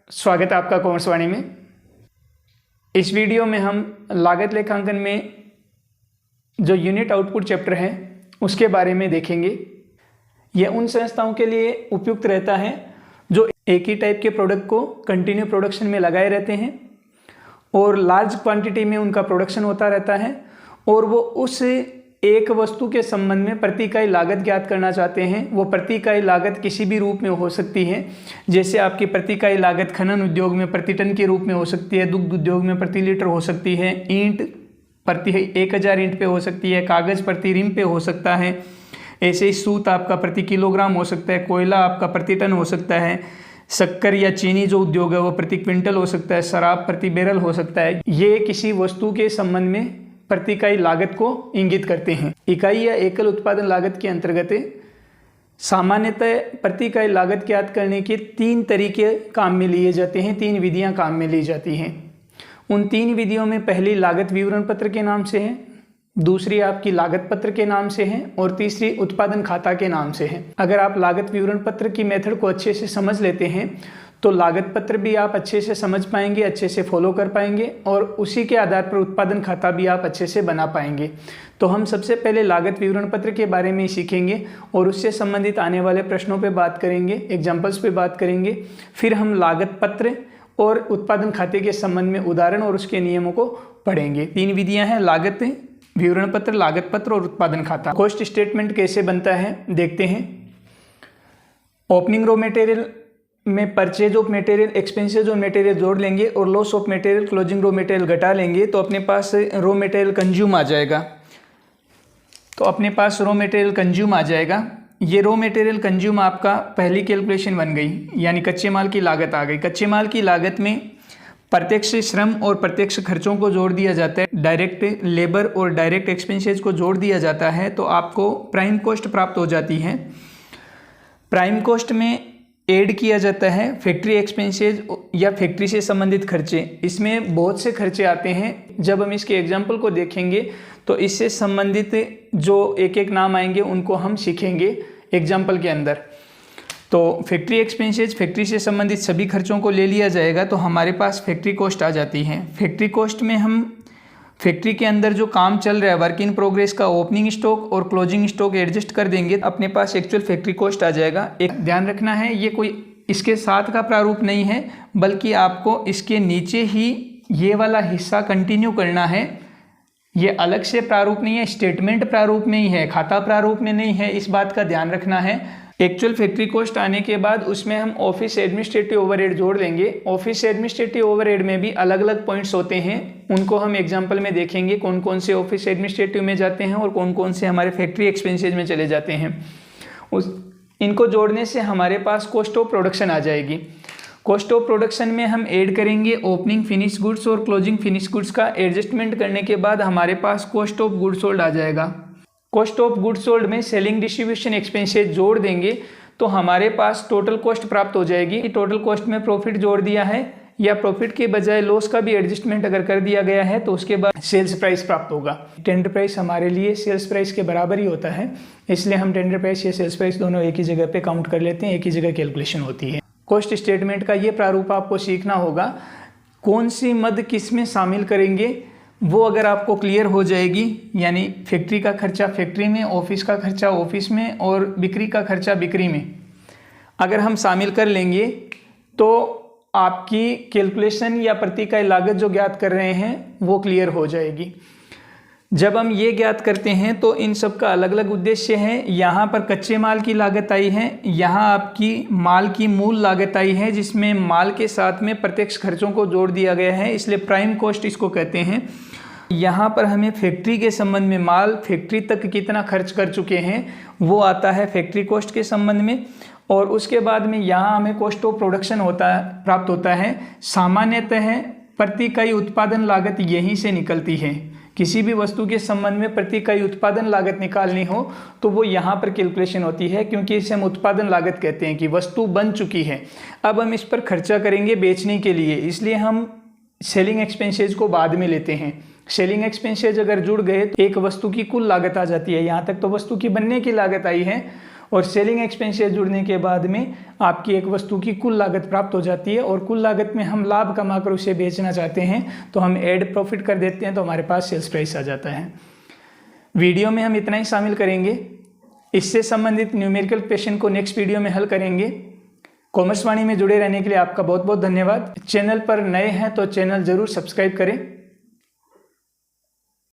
स्वागत है आपका कॉमर्स वाणी में। इस वीडियो में हम लागत लेखांकन में जो यूनिट आउटपुट चैप्टर है उसके बारे में देखेंगे। यह उन संस्थाओं के लिए उपयुक्त रहता है जो एक ही टाइप के प्रोडक्ट को कंटिन्यू प्रोडक्शन में लगाए रहते हैं और लार्ज क्वांटिटी में उनका प्रोडक्शन होता रहता है और वो उस एक वस्तु के संबंध में प्रति इकाई लागत ज्ञात करना चाहते हैं। वो प्रति इकाई लागत किसी भी रूप में हो सकती है, जैसे आपकी प्रति इकाई लागत खनन उद्योग में प्रति टन के रूप में हो सकती है, दुग्ध उद्योग में प्रति लीटर हो सकती है, ईंट प्रति 1000 ईंट पे हो सकती है, कागज़ प्रति रिम पे हो सकता है, ऐसे ही सूत आपका प्रति किलोग्राम हो सकता है, कोयला आपका प्रति टन हो सकता है, शक्कर या चीनी जो उद्योग है वो प्रति क्विंटल हो सकता है, शराब प्रति बैरल हो सकता है। ये किसी वस्तु के संबंध में प्रति इकाई लागत को इंगित करते हैं। इकाई या एकल उत्पादन लागत के अंतर्गत सामान्यतः प्रति इकाई लागत ज्ञात करने के 3 तरीके काम में लिए जाते हैं, 3 विधियां काम में ली जाती हैं। उन 3 विधियों में पहली लागत विवरण पत्र के नाम से है, दूसरी आपकी लागत पत्र के नाम से है और तीसरी उत्पादन खाता के नाम से है। अगर आप लागत विवरण पत्र की मेथड को अच्छे से समझ लेते हैं तो लागत पत्र भी आप अच्छे से समझ पाएंगे, अच्छे से फॉलो कर पाएंगे और उसी के आधार पर उत्पादन खाता भी आप अच्छे से बना पाएंगे। तो हम सबसे पहले लागत विवरण पत्र के बारे में ही सीखेंगे और उससे संबंधित आने वाले प्रश्नों पे बात करेंगे, एग्जाम्पल्स पे बात करेंगे। फिर हम लागत पत्र और उत्पादन खाते के संबंध में उदाहरण और उसके नियमों को पढ़ेंगे। 3 विधियाँ हैं, लागत विवरण पत्र, लागत पत्र और उत्पादन खाता। कॉस्ट स्टेटमेंट कैसे बनता है देखते हैं। ओपनिंग रॉ मटेरियल में purchase of material, expenses of material जोड़ लेंगे और loss of material, closing raw material घटा लेंगे तो अपने पास रॉ मटेरियल कंज्यूम आ जाएगा। ये रॉ मटेरियल कंज्यूम आपका पहली कैलकुलेशन बन गई, यानी कच्चे माल की लागत आ गई। कच्चे माल की लागत में प्रत्यक्ष श्रम और प्रत्यक्ष खर्चों को जोड़ दिया जाता है, डायरेक्ट लेबर और डायरेक्ट एक्सपेंसेज को जोड़ दिया जाता है तो आपको प्राइम कॉस्ट प्राप्त हो जाती है। प्राइम कॉस्ट में ऐड किया जाता है फैक्ट्री एक्सपेंसेज या फैक्ट्री से संबंधित खर्चे। इसमें बहुत से खर्चे आते हैं, जब हम इसके एग्जाम्पल को देखेंगे तो इससे संबंधित जो एक एक नाम आएंगे उनको हम सीखेंगे एग्जाम्पल के अंदर। तो फैक्ट्री एक्सपेंसेज, फैक्ट्री से संबंधित सभी खर्चों को ले लिया जाएगा तो हमारे पास फैक्ट्री कॉस्ट आ जाती है। फैक्ट्री कॉस्ट में हम फैक्ट्री के अंदर जो काम चल रहा है वर्क इन प्रोग्रेस का ओपनिंग स्टॉक और क्लोजिंग स्टॉक एडजस्ट कर देंगे, अपने पास एक्चुअल फैक्ट्री कॉस्ट आ जाएगा। एक ध्यान रखना है, ये कोई इसके साथ का प्रारूप नहीं है, बल्कि आपको इसके नीचे ही ये वाला हिस्सा कंटिन्यू करना है। ये अलग से प्रारूप नहीं है, स्टेटमेंट प्रारूप में ही है, खाता प्रारूप में नहीं है, इस बात का ध्यान रखना है। एक्चुअल फैक्ट्री कॉस्ट आने के बाद उसमें हम ऑफिस एडमिनिस्ट्रेटिव ओवरहेड जोड़ देंगे। ऑफिस एडमिनिस्ट्रेटिव ओवरहेड में भी अलग अलग पॉइंट्स होते हैं, उनको हम एग्जांपल में देखेंगे कौन कौन से ऑफिस एडमिनिस्ट्रेटिव में जाते हैं और कौन कौन से हमारे फैक्ट्री एक्सपेंसेज में चले जाते हैं। इनको जोड़ने से हमारे पास कॉस्ट ऑफ प्रोडक्शन आ जाएगी। कॉस्ट ऑफ प्रोडक्शन में हम ऐड करेंगे ओपनिंग फिनिश गुड्स और क्लोजिंग फिनिश गुड्स का एडजस्टमेंट करने के बाद हमारे पास कॉस्ट ऑफ गुड्स सोल्ड आ जाएगा। कॉस्ट ऑफ गुड्स सोल्ड में सेलिंग डिस्ट्रीब्यूशन एक्सपेंसेस जोड़ देंगे तो हमारे पास टोटल कॉस्ट प्राप्त हो जाएगी। टोटल कॉस्ट में प्रॉफिट जोड़ दिया है या प्रॉफिट के बजाय लॉस का भी एडजस्टमेंट अगर कर दिया गया है तो उसके बाद सेल्स प्राइस प्राप्त होगा। टेंडर प्राइस हमारे लिए सेल्स प्राइस के बराबर ही होता है, इसलिए हम टेंडर प्राइस या सेल्स प्राइस दोनों एक ही जगह पे काउंट कर लेते हैं, एक ही जगह कैलकुलेशन होती है। कॉस्ट स्टेटमेंट का ये प्रारूप आपको सीखना होगा, कौन सी मद किस में शामिल करेंगे वो अगर आपको क्लियर हो जाएगी, यानी फैक्ट्री का खर्चा फैक्ट्री में, ऑफिस का खर्चा ऑफिस में और बिक्री का खर्चा बिक्री में अगर हम शामिल कर लेंगे तो आपकी कैलकुलेशन या प्रति इकाई लागत जो ज्ञात कर रहे हैं वो क्लियर हो जाएगी। जब हम ये ज्ञात करते हैं तो इन सब का अलग अलग उद्देश्य है। यहाँ पर कच्चे माल की लागत आई है, यहाँ आपकी माल की मूल लागत आई है जिसमें माल के साथ में प्रत्यक्ष खर्चों को जोड़ दिया गया है, इसलिए प्राइम कॉस्ट इसको कहते हैं। यहाँ पर हमें फैक्ट्री के संबंध में माल फैक्ट्री तक कितना खर्च कर चुके हैं वो आता है फैक्ट्री कॉस्ट के संबंध में। और उसके बाद में यहाँ हमें कॉस्ट ऑफ प्रोडक्शन प्राप्त होता है। सामान्यतः प्रति इकाई उत्पादन लागत यहीं से निकलती है। किसी भी वस्तु के संबंध में प्रति इकाई उत्पादन लागत निकालनी हो तो वो यहाँ पर कैलकुलेशन होती है, क्योंकि इसे हम उत्पादन लागत कहते हैं कि वस्तु बन चुकी है, अब हम इस पर खर्चा करेंगे बेचने के लिए, इसलिए हम सेलिंग एक्सपेंसेज को बाद में लेते हैं। सेलिंग एक्सपेंसेज अगर जुड़ गए तो एक वस्तु की कुल लागत आ जाती है। यहाँ तक तो वस्तु की बनने की लागत आई है और सेलिंग एक्सपेंस से जुड़ने के बाद में आपकी एक वस्तु की कुल लागत प्राप्त हो जाती है और कुल लागत में हम लाभ कमाकर उसे बेचना चाहते हैं तो हम ऐड प्रॉफिट कर देते हैं, तो हमारे पास सेल्स प्राइस आ जाता है। वीडियो में हम इतना ही शामिल करेंगे। इससे संबंधित न्यूमेरिकल क्वेश्चन को नेक्स्ट वीडियो में हल करेंगे। कॉमर्स वाणी में जुड़े रहने के लिए आपका बहुत बहुत धन्यवाद। चैनल पर नए हैं तो चैनल ज़रूर सब्सक्राइब करें।